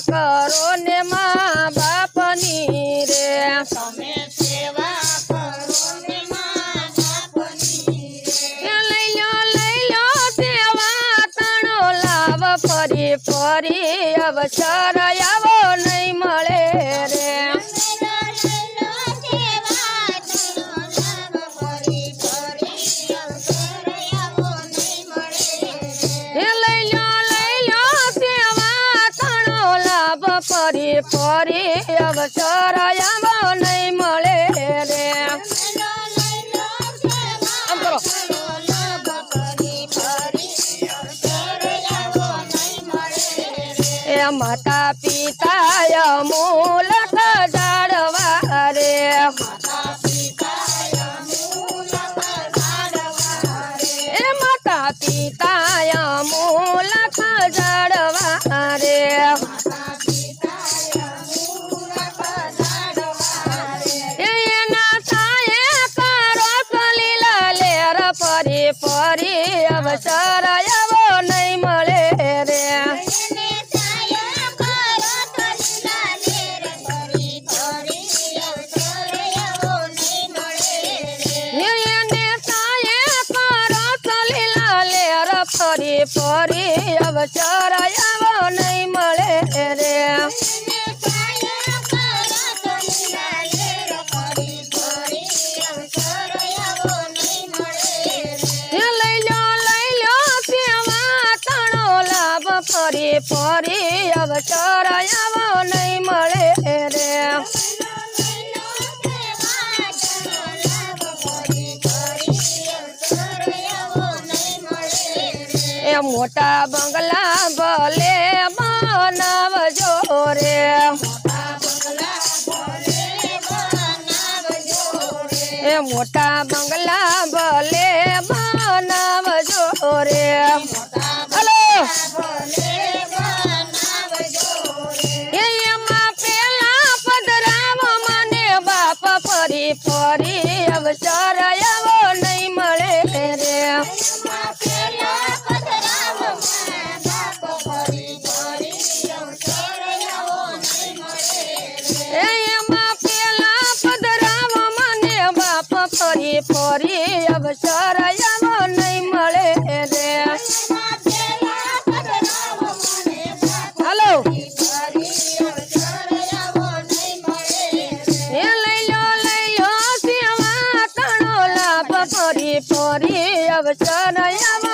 કરો ને મા બાપની રે તમે સેવા કરો ને મા બાપની રે લઈ લો સેવા તણો લાવ ફરી ફરી અવસર આવો નહીં મળે રે ફરી ફરી અવસર આવો નહીં મળે રે એ માતા પિતા મૂલક જાળવા રે એ માતા પિતા મૂલક જાળવા રે ફરી ફરી અવસર આવો નહીં મળે રે ફરી ફરી અવસર આવો નહીં મળે રે ફરી ફરી અવસર આવો નહીં મળે રે એ મોટા બંગલા ભલે બનાવજો રે એ મોટા બંગલા ભલે બનાવજો રે હલો ફરી ફરી અવસર આવો નહીં મળે રે એમાં પેલા પધરાવ મને બાપ ફરી ફરી અવસર આવો નહીં મળે રે હલો ફરી ફરી અવસર આવો